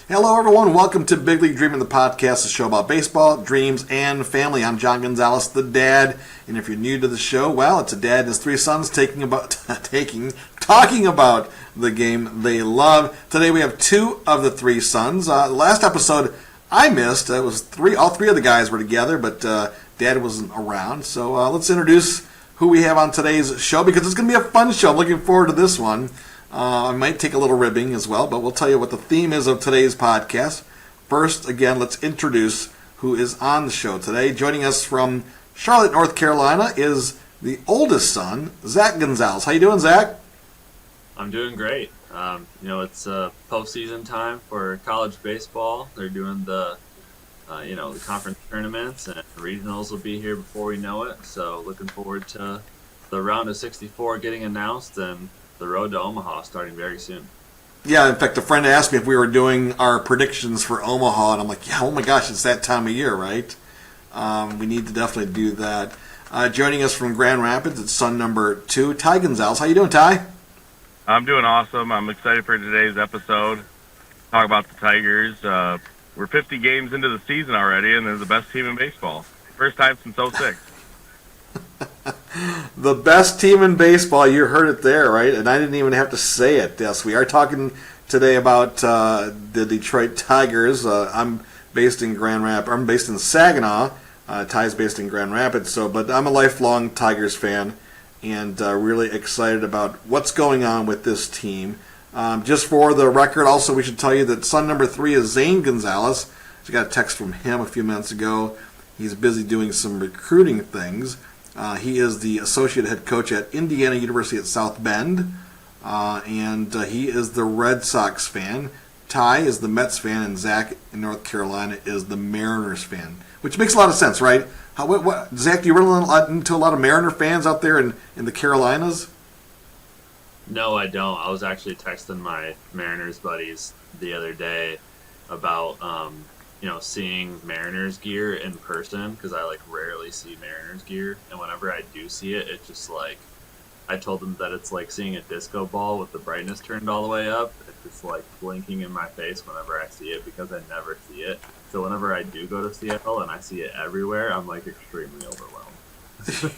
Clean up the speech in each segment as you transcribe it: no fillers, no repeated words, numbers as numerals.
Hello, everyone. Welcome to Big League Dreaming, the podcast, a show about baseball, dreams, and family. I'm John Gonzalez, the dad, and if you're new to the show, well, it's a dad and his three sons talking about the game they love. Today we have two of the three sons. The last episode I missed. It was all three of the guys were together, but Dad wasn't around. So let's introduce who we have on today's show because it's going to be a fun show. I'm looking forward to this one. I might take a little ribbing as well, but we'll tell you what the theme is of today's podcast. First, again, let's introduce who is on the show today. Joining us from Charlotte, North Carolina, is the oldest son, Zach Gonzalez. How you doing, Zach? I'm doing great. It's postseason time for college baseball. They're doing the conference tournaments, and regionals will be here before we know it. So looking forward to the round of 64 getting announced and the road to Omaha starting very soon. Yeah, in fact, a friend asked me if we were doing our predictions for Omaha, and I'm like, yeah, oh my gosh, it's that time of year, right? We need to definitely do that. Joining us from Grand Rapids, it's son number 2, Ty Gonzalez. How you doing, Ty? I'm doing awesome. I'm excited for today's episode. Talk about the Tigers. We're 50 games into the season already, and they're the best team in baseball. First time since '06. The best team in baseball, you heard it there, right? And I didn't even have to say it. Yes, we are talking today about the Detroit Tigers. I'm based in I'm based in Saginaw. Ty's based in Grand Rapids. But I'm a lifelong Tigers fan, and really excited about what's going on with this team. Just for the record, also we should tell you that son number 3 is Zane Gonzalez. I got a text from him a few minutes ago. He's busy doing some recruiting things. He is the associate head coach at Indiana University at South Bend, and he is the Red Sox fan. Ty is the Mets fan, and Zach in North Carolina is the Mariners fan, which makes a lot of sense, right? Zach, do you run into a lot of Mariner fans out there in the Carolinas? No, I don't. I was actually texting my Mariners buddies the other day about seeing Mariners gear in person, because I rarely see Mariners gear, and whenever I do see it, it's just I told them that it's like seeing a disco ball with the brightness turned all the way up. It's just blinking in my face whenever I see it, because I never see it. So whenever I do go to Seattle and I see it everywhere, I'm extremely overwhelmed.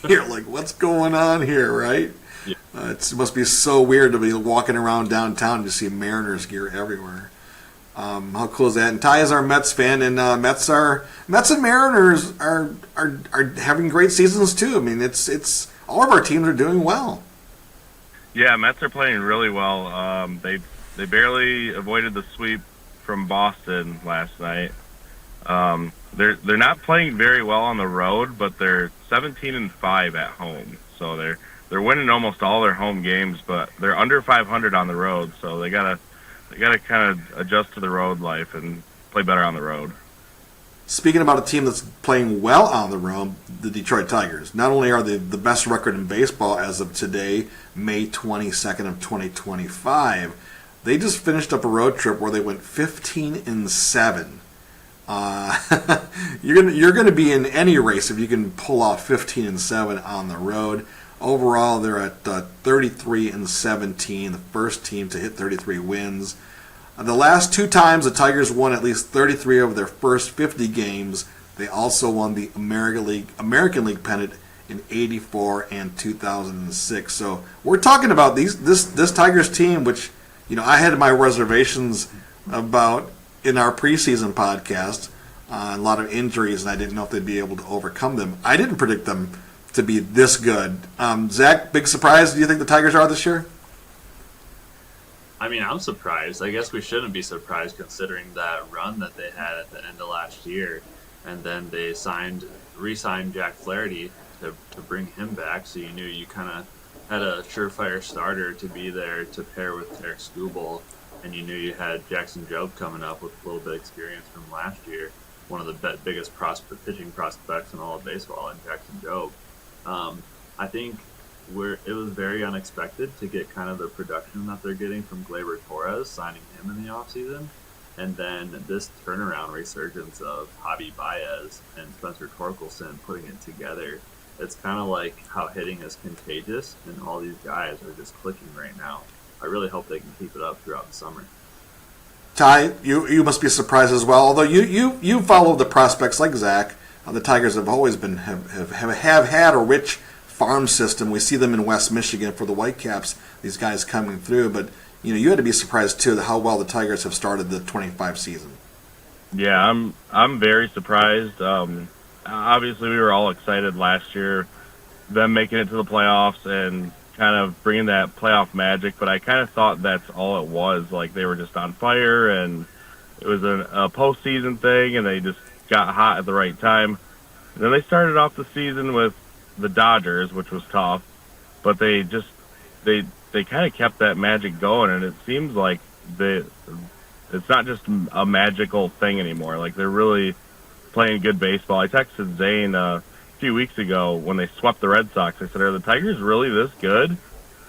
You're like, what's going on here, right? Yeah. It must be so weird to be walking around downtown and just see Mariners gear everywhere. How cool is that? And Ty is our Mets fan, and Mets and Mariners are having great seasons too. I mean, it's all of our teams are doing well. Yeah, Mets are playing really well. They barely avoided the sweep from Boston last night. They're not playing very well on the road, but they're 17-5 at home. So they're winning almost all their home games, but they're under 500 on the road. So they gotta kind of adjust to the road life and play better on the road. Speaking about a team that's playing well on the road, the Detroit Tigers. Not only are they the best record in baseball as of today, May 22nd of 2025, they just finished up a road trip where they went 15-7. You're gonna be in any race if you can pull off 15-7 on the road. Overall, they're at 33-17, the first team to hit 33 wins. The last 2 times the Tigers won at least 33 of their first 50 games, they also won the American League pennant in '84 and 2006. So we're talking about this Tigers team, which I had my reservations about in our preseason podcast. A lot of injuries, and I didn't know if they'd be able to overcome them. I didn't predict them to be this good. Zach, big surprise do you think the Tigers are this year? I mean, I'm surprised. I guess we shouldn't be surprised considering that run that they had at the end of last year. And then they re-signed Jack Flaherty to bring him back, so you knew you kind of had a surefire starter to be there to pair with Tarik Skubal, and you knew you had Jackson Jobe coming up with a little bit of experience from last year, one of the biggest pitching prospects in all of baseball, in Jackson Jobe. I think it was very unexpected to get kind of the production that they're getting from Gleyber Torres, signing him in the offseason, and then this turnaround resurgence of Javi Baez and Spencer Torkelson putting it together. It's kind of like how hitting is contagious, and all these guys are just clicking right now. I really hope they can keep it up throughout the summer. Ty, you must be surprised as well. Although you follow the prospects like Zach. The Tigers have always been have had a rich farm system. We see them in West Michigan for the Whitecaps. These guys coming through, but you had to be surprised too how well the Tigers have started the 25 season. Yeah, I'm very surprised. Obviously, we were all excited last year, them making it to the playoffs and kind of bringing that playoff magic. But I kind of thought that's all it was. Like they were just on fire, and it was a postseason thing, and they just got hot at the right time. And then they started off the season with the Dodgers, which was tough, but they kind of kept that magic going, and it seems like it's not just a magical thing anymore. Like they're really playing good baseball. I texted Zane a few weeks ago when they swept the Red Sox. I said, "Are the Tigers really this good?"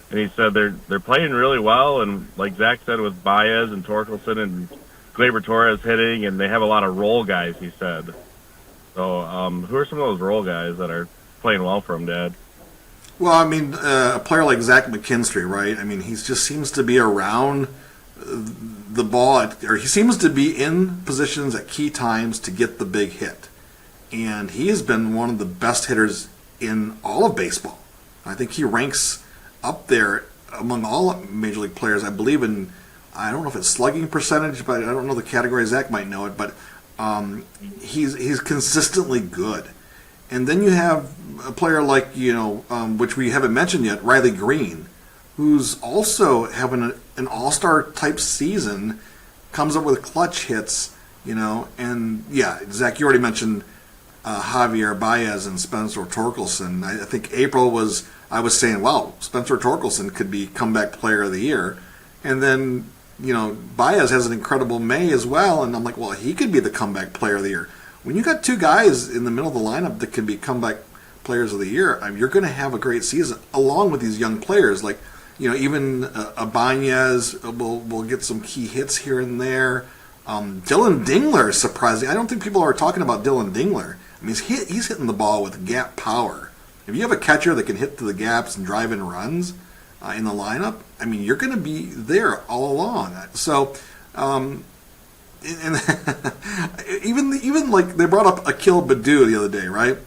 And he said they're playing really well, and like Zach said, with Baez and Torkelson and Gleyber Torres hitting, and they have a lot of role guys, he said. So who are some of those role guys that are playing well for him, Dad? Well, I mean, a player like Zach McKinstry, right? I mean, he just seems to be around the ball, or he seems to be in positions at key times to get the big hit. And he has been one of the best hitters in all of baseball. I think he ranks up there among all major league players. I believe in, I don't know if it's slugging percentage, but I don't know the category. Zach might know it, but he's consistently good. And then you have a player like, which we haven't mentioned yet, Riley Green, who's also having an all-star type season, comes up with clutch hits, and yeah, Zach, you already mentioned Javier Baez and Spencer Torkelson. I think I was saying, wow, Spencer Torkelson could be comeback player of the year. And then, Baez has an incredible May as well, and I'm like, well, he could be the comeback player of the year. When you got two guys in the middle of the lineup that can be comeback players of the year, you're going to have a great season, along with these young players. Like, even Ibanez will get some key hits here and there. Dylan Dingler is surprising. I don't think people are talking about Dylan Dingler. I mean, he's hitting the ball with gap power. If you have a catcher that can hit to the gaps and drive in runs in the lineup, I mean, you're going to be there all along. So, and even like they brought up Akil Baddoo the other day, right?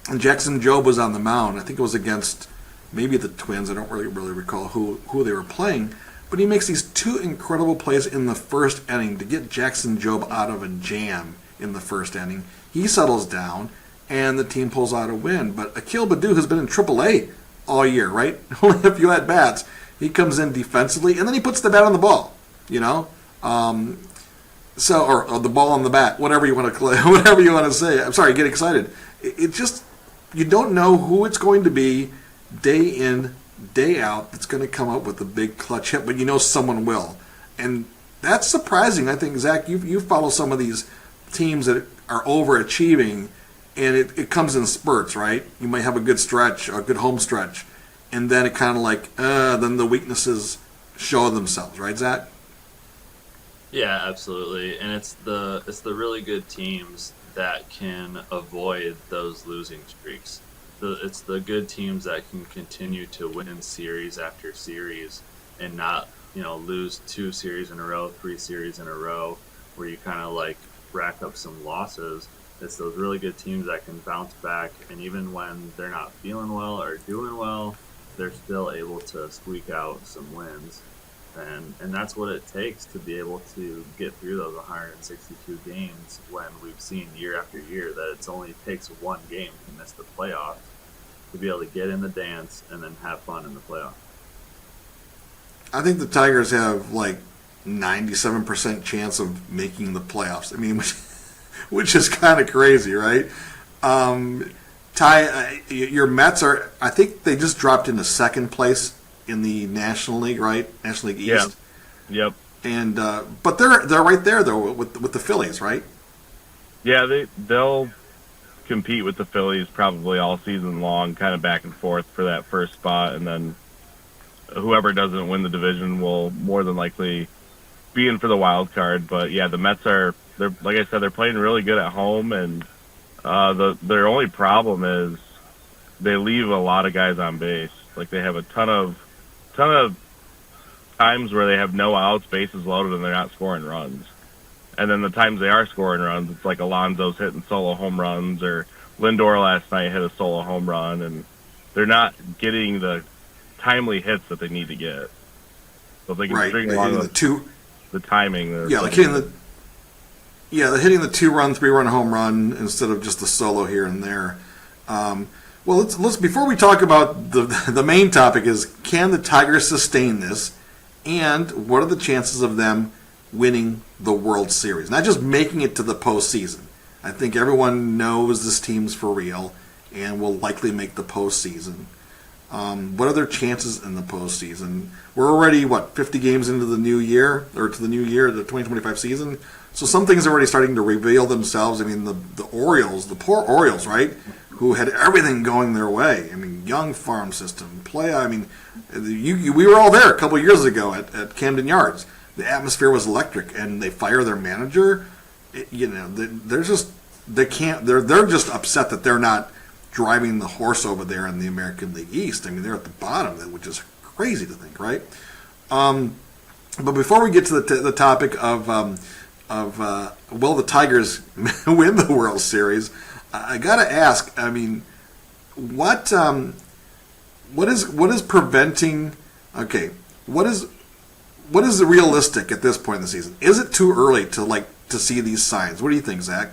And Jackson Jobe was on the mound. I think it was against maybe the Twins. I don't really recall who they were playing. But he makes these two incredible plays in the first inning to get Jackson Jobe out of a jam in the first inning. He settles down, and the team pulls out a win. But Akil Baddoo has been in AAA all year, right? Only a few at-bats. He comes in defensively, and then he puts the bat on the ball, So, or the ball on the bat, whatever you want to say. I'm sorry, get excited. It just, you don't know who it's going to be day in, day out that's going to come up with a big clutch hit, but someone will. And that's surprising. I think, Zach, you follow some of these teams that are overachieving, and it comes in spurts, right? You might have a good stretch, or a good home stretch, and then it kind of then the weaknesses show themselves, right, Zach? Yeah, absolutely. And it's the really good teams that can avoid those losing streaks. It's the good teams that can continue to win series after series and not, lose 2 series in a row, 3 series in a row, where you kind of rack up some losses. It's those really good teams that can bounce back, and even when they're not feeling well or doing well, they're still able to squeak out some wins. And that's what it takes to be able to get through those 162 games, when we've seen year after year that it only takes one game to miss the playoffs to be able to get in the dance and then have fun in the playoffs. I think the Tigers have 97% chance of making the playoffs. I mean, which is kind of crazy, right? Ty, your Mets are, I think they just dropped into second place in the National League, right? National League East. Yep. And but they're right there though with the Phillies, right? Yeah, they'll compete with the Phillies probably all season long, kind of back and forth for that first spot, and then whoever doesn't win the division will more than likely be in for the wild card. But yeah, the Mets they're like I said, they're playing really good at home, and their only problem is they leave a lot of guys on base. Like they have a ton of times where they have no outs, bases loaded, and they're not scoring runs. And then the times they are scoring runs, it's like Alonso's hitting solo home runs, or Lindor last night hit a solo home run, and they're not getting the timely hits that they need to get. So if they can Right. string They're along hitting the timing. like hitting they're hitting the 2-run, 3-run home run instead of just the solo here and there. Well, let's before we talk about the main topic is, can the Tigers sustain this, and what are the chances of them winning the World Series? Not just making it to the postseason. I think everyone knows this team's for real and will likely make the postseason. What are their chances in the postseason? We're already, 50 games into the new year, or to the new year, the 2025 season. So some things are already starting to reveal themselves. I mean, the Orioles, the poor Orioles, right? Who had everything going their way. I mean, young farm system, we were all there a couple of years ago at Camden Yards. The atmosphere was electric, and they fire their manager. They're just upset that they're not driving the horse over there in the American League East. I mean, they're at the bottom, which is crazy to think, right? But before we get to the topic of will the Tigers win the World Series, I gotta ask. I mean, what is preventing? Okay, what is realistic at this point in the season? Is it too early to see these signs? What do you think, Zach?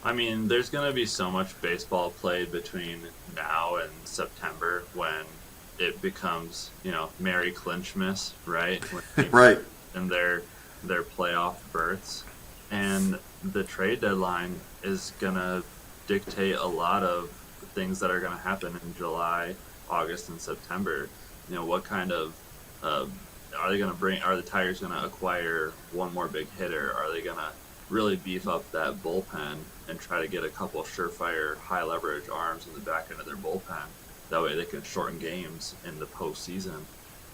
I mean, there's going to be so much baseball played between now and September when it becomes, Merry Clinchmas, right? Right. And their playoff berths. And the trade deadline is going to dictate a lot of things that are going to happen in July, August, and September. What kind of are the Tigers going to acquire one more big hitter? Are they going to really beef up that bullpen and try to get a couple surefire, high leverage arms in the back end of their bullpen? That way they can shorten games in the postseason.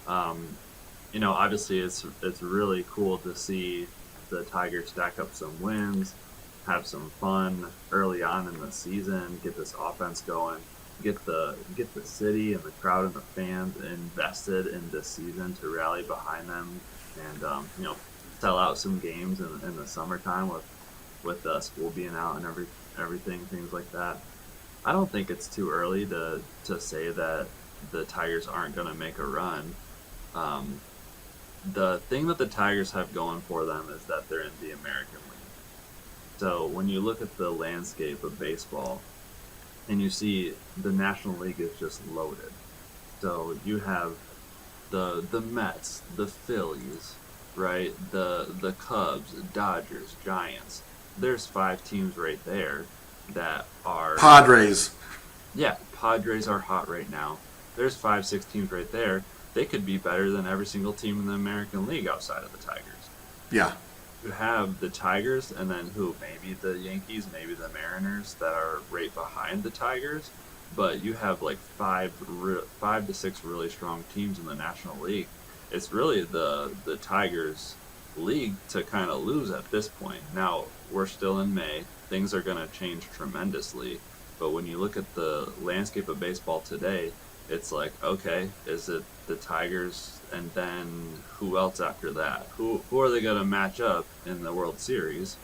Obviously it's really cool to see the Tigers stack up some wins, have some fun early on in the season, get this offense going, get the city and the crowd and the fans invested in this season to rally behind them, and sell out some games in the summertime with school being out and everything, things like that. I don't think it's too early to say that the Tigers aren't going to make a run. The thing that the Tigers have going for them is that they're in the American League. So when you look at the landscape of baseball and you see the National League is just loaded. So you have the Mets, the Phillies, right? The Cubs, Dodgers, Giants. There's 5 teams right there that are Padres. Yeah, Padres are hot right now. There's 5-6 teams right there. They could be better than every single team in the American League outside of the Tigers. Yeah. You have the Tigers, and then who? Maybe the Yankees, maybe the Mariners that are right behind the Tigers. But you have like 5 to 6 really strong teams in the National League. It's really the Tigers league to kind of lose at this point. Now, we're still in May. Things are going to change tremendously. But when you look at the landscape of baseball today, it's like, okay, is it the Tigers, and then who else after that? Who are they going to match up in the World Series?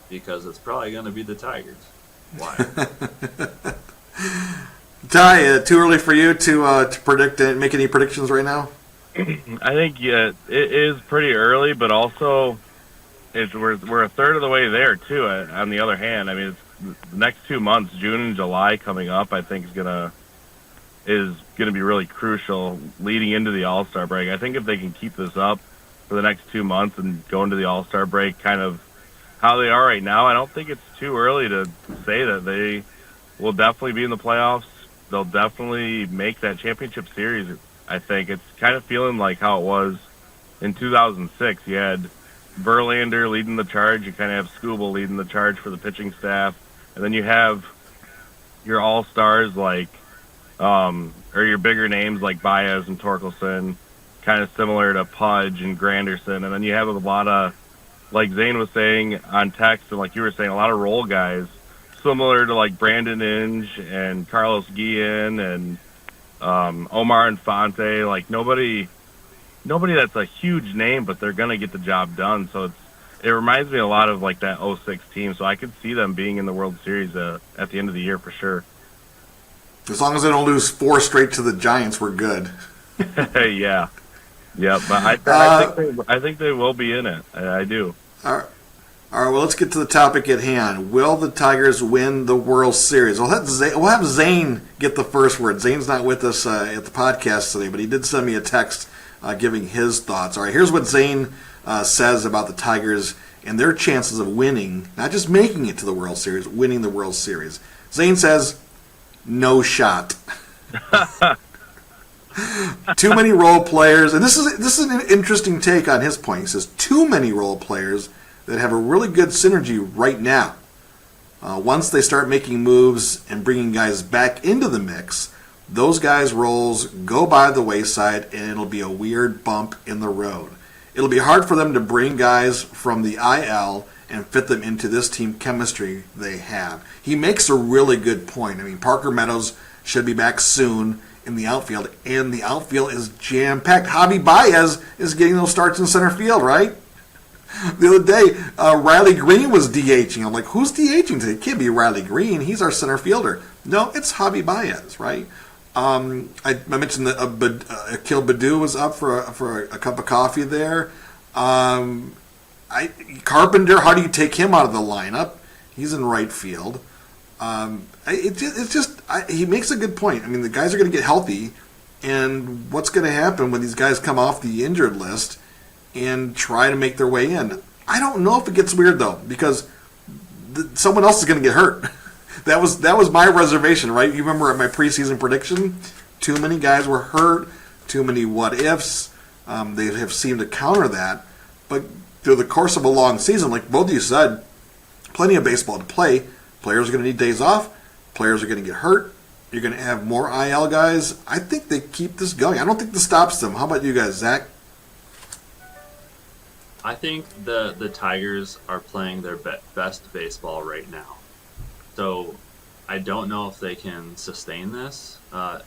Because it's probably going to be the Tigers. Why? Ty, too early for you to predict and make any predictions right now? I think it is pretty early, but also we're a third of the way there too. On the other hand, I mean, it's the next 2 months, June and July coming up, I think is gonna be really crucial leading into the All-Star break. I think if they can keep this up for the next 2 months and go into the All-Star break kind of how they are right now, I don't think it's too early to say that they will definitely be in the playoffs. They'll definitely make that championship series. I think it's kind of feeling like how it was in 2006. You had Verlander leading the charge. You kind of have Skubal leading the charge for the pitching staff. And then you have your all-stars like, or your bigger names like Baez and Torkelson, kind of similar to Pudge and Granderson. And then you have a lot of, like Zane was saying on text, and like you were saying, a lot of role guys, similar to like Brandon Inge and Carlos Guillen and Omar Infante, like nobody that's a huge name, but they're gonna get the job done. So it reminds me a lot of like that '06 team. So I could see them being in the World Series at the end of the year for sure. As long as they don't lose 4 straight to the Giants, we're good. Yeah, yeah, but I think they will be in it. I do. All right. All right, well, let's get to the topic at hand. Will the Tigers win the World Series? We'll have Zane get the first word. Zane's not with us at the podcast today, but he did send me a text giving his thoughts. All right, here's what Zane says about the Tigers and their chances of winning, not just making it to the World Series, winning the World Series. Zane says, no shot. Too many role players, and this is an interesting take on his point. He says, too many role players that have a really good synergy right now. Once they start making moves and bringing guys back into the mix, those guys' roles go by the wayside and it'll be a weird bump in the road. It'll be hard for them to bring guys from the IL and fit them into this team chemistry they have. He makes a really good point. I mean, Parker Meadows should be back soon in the outfield, and the outfield is jam-packed. Javi Baez is getting those starts in center field, right? The other day, Riley Green was DHing. I'm like, who's DHing today? It can't be Riley Green. He's our center fielder. No, it's Javi Baez, right? I mentioned that Akil Baddoo was up for a cup of coffee there. Carpenter, how do you take him out of the lineup? He's in right field. He makes a good point. I mean, the guys are going to get healthy, and what's going to happen when these guys come off the injured list and try to make their way in? I don't know if it gets weird though, because someone else is going to get hurt. That was my reservation, right? You remember at my preseason prediction, too many guys were hurt, too many what ifs. They have seemed to counter that, but through the course of a long season, like both of you said, plenty of baseball to play. Players are going to need days off. Players are going to get hurt. You're going to have more IL guys. I think they keep this going. I don't think this stops them. How about you guys, Zach? I think the Tigers are playing their best baseball right now. So I don't know if they can sustain this.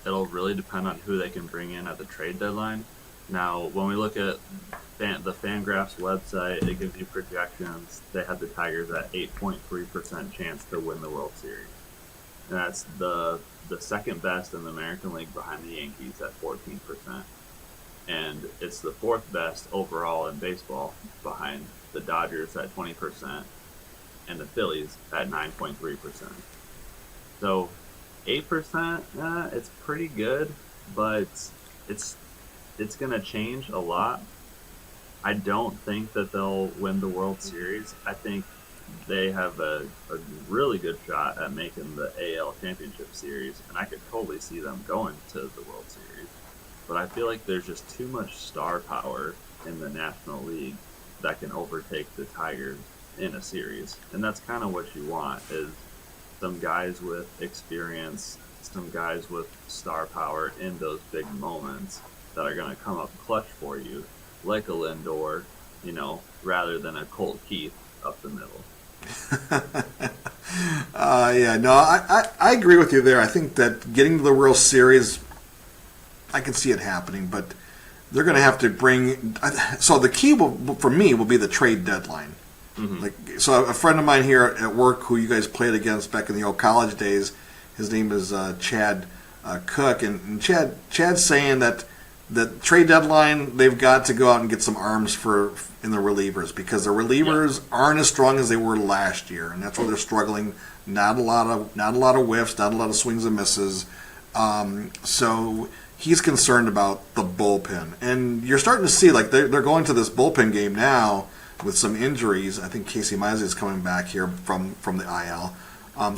It'll really depend on who they can bring in at the trade deadline. Now, when we look at the Fangraphs website, it gives you projections. They have the Tigers at 8.3% chance to win the World Series. And that's the second best in the American League behind the Yankees at 14%. And it's the fourth best overall in baseball behind the Dodgers at 20% and the Phillies at 9.3%. So 8%, it's pretty good, but it's going to change a lot. I don't think that they'll win the World Series. I think they have a really good shot at making the AL Championship Series, and I could totally see them going to the World Series. But I feel like there's just too much star power in the National League that can overtake the Tigers in a series. And that's kind of what you want, is some guys with experience, some guys with star power in those big moments that are going to come up clutch for you, like a Lindor, rather than a Colt Keith up the middle. I agree with you there. I think that getting to the World Series, I can see it happening, but they're going to have to bring. So the key for me will be the trade deadline. Mm-hmm. So a friend of mine here at work, who you guys played against back in the old college days, his name is Chad Cook, and Chad's saying that the trade deadline, they've got to go out and get some arms in the relievers, because the relievers aren't as strong as they were last year, and that's where they're struggling. Not a lot of whiffs, not a lot of swings and misses. So he's concerned about the bullpen, and you're starting to see like they're going to this bullpen game now with some injuries. I think Casey Mize is coming back here from the IL.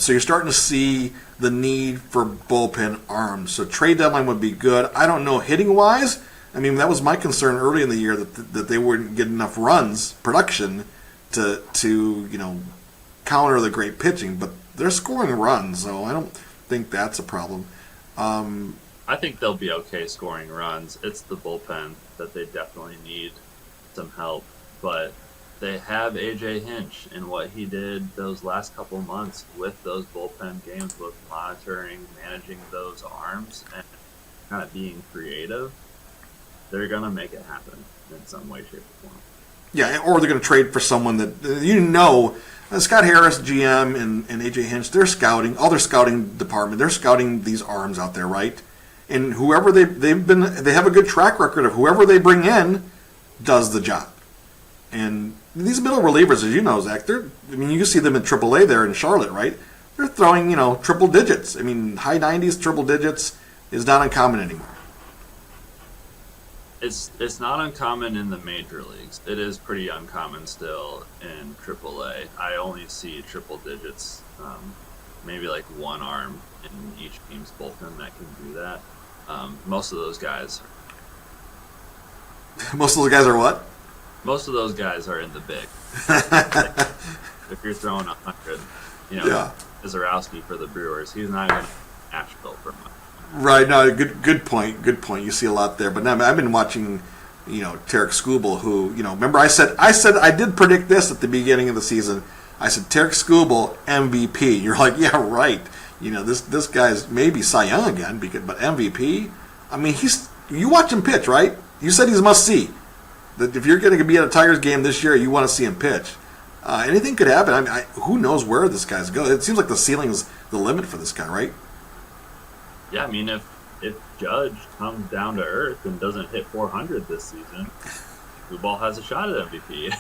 So you're starting to see the need for bullpen arms. So trade deadline would be good. I don't know hitting-wise. I mean, that was my concern early in the year, that they wouldn't get enough runs, production, to counter the great pitching. But they're scoring runs, so I don't think that's a problem. I think they'll be okay scoring runs. It's the bullpen that they definitely need some help. But they have A.J. Hinch and what he did those last couple months with those bullpen games, with monitoring, managing those arms. And not being creative, they're gonna make it happen in some way, shape, or form. Yeah, or they're going to trade for someone that Scott Harris, GM, and AJ Hinch. They're scouting all their scouting department. They're scouting these arms out there, right? And whoever they have a good track record of whoever they bring in does the job. And these middle relievers, as you know, Zach, you can see them in AAA there in Charlotte, right? They're throwing triple digits. I mean, high 90s, triple digits is not uncommon anymore. It's not uncommon in the major leagues. It is pretty uncommon still in AAA. I only see triple digits, maybe like one arm in each team's bullpen that can do that. Most of those guys. Most of those guys are what? Most of those guys are in the big. If you're throwing 100, Yeah. Zarowski for the Brewers, he's not going to Asheville for much. Right. No. Good point. Good point. You see a lot there. But now I've been watching, Tarek Skubal, who, remember I said I did predict this at the beginning of the season. I said Tarek Skubal MVP. You're like, yeah, right. This guy's maybe Cy Young again, but MVP. I mean, you watch him pitch, right? You said he's must see. That if you're going to be at a Tigers game this year, you want to see him pitch. Anything could happen. I mean, who knows where this guy's going? It seems like the ceiling's the limit for this guy, right? Yeah, I mean, if Judge comes down to earth and doesn't hit 400 this season, Skubal has a shot at MVP.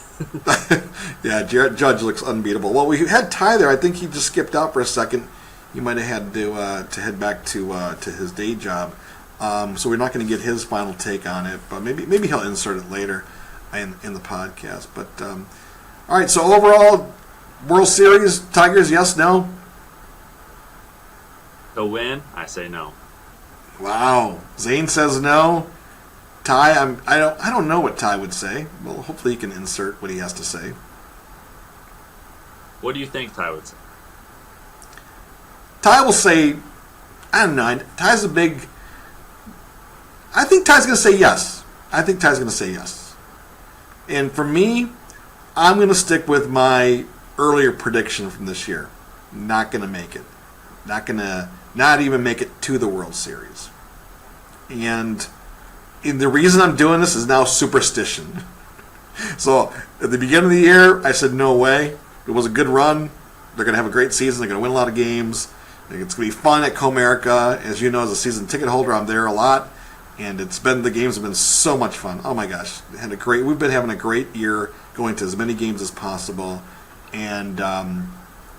Yeah, Judge looks unbeatable. Well, we had Ty there. I think he just skipped out for a second. He might have had to head back to his day job. So we're not going to get his final take on it, but maybe he'll insert it later in the podcast. But all right, so overall, World Series, Tigers, yes, no? To win, I say no. Wow, Zane says no. Ty, I don't know what Ty would say. Well, hopefully he can insert what he has to say. What do you think Ty would say? Ty will say, I don't know. I think Ty's going to say yes. And for me, I'm going to stick with my earlier prediction from this year. Not going to make it. Not even make it to the World Series. And the reason I'm doing this is now superstition. So at the beginning of the year, I said no way. It was a good run. They're going to have a great season. They're going to win a lot of games. It's going to be fun at Comerica. As you know, as a season ticket holder, I'm there a lot. And the games have been so much fun. Oh my gosh. We've been having a great year, going to as many games as possible. And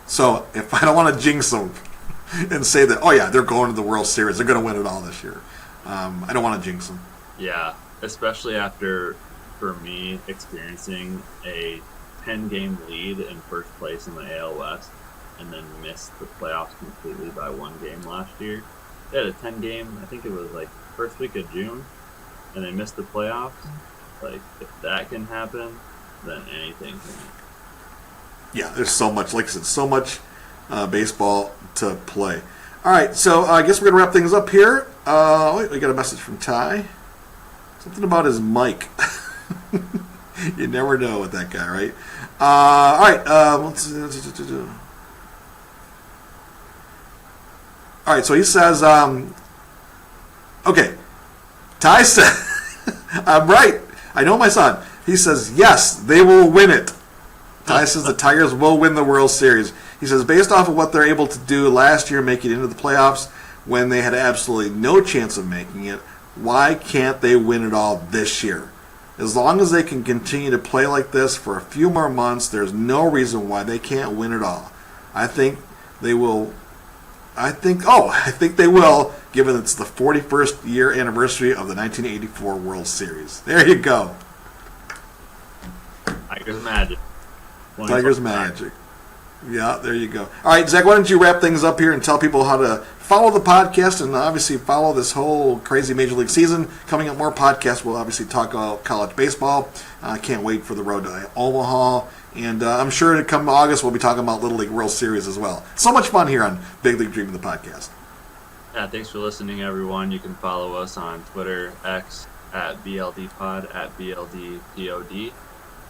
so if I don't want to jinx them and say that, oh yeah, they're going to the World Series, they're going to win it all this year. I don't want to jinx them. Yeah, especially after, for me, experiencing a 10-game lead in first place in the AL West and then missed the playoffs completely by one game last year. They had a 10-game, I think it was like first week of June, and they missed the playoffs. Like, if that can happen, then anything can. Yeah, there's so much, like I said, so much baseball to play. All right, so I guess we're going to wrap things up here. We got a message from Ty. Something about his mic. You never know with that guy, right? All right, all right, so he says, okay, Ty said, I'm right. I know my son. He says, yes, they will win it. Ty says the Tigers will win the World Series. He says, based off of what they're able to do last year, make it into the playoffs when they had absolutely no chance of making it, why can't they win it all this year? As long as they can continue to play like this for a few more months, there's no reason why they can't win it all. I think they will, given it's the 41st year anniversary of the 1984 World Series. There you go. Tigers Magic. Tigers Magic. Yeah, there you go. All right, Zach, why don't you wrap things up here and tell people how to follow the podcast and obviously follow this whole crazy Major League season. Coming up, more podcasts. We'll obviously talk about college baseball. I can't wait for the road to Omaha. And I'm sure to come August, we'll be talking about Little League World Series as well. So much fun here on Big League Dreaming, the podcast. Yeah, thanks for listening, everyone. You can follow us on Twitter, X, at BLDpod, at BLDPOD.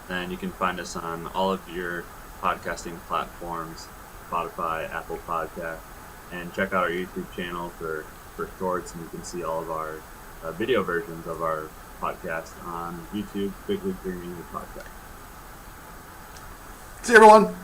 And you can find us on all of your podcasting platforms, Spotify, Apple Podcast, and check out our YouTube channel for for Shorts, and you can see all of our video versions of our podcast on YouTube, Big League Dreaming, the podcast. See you, everyone.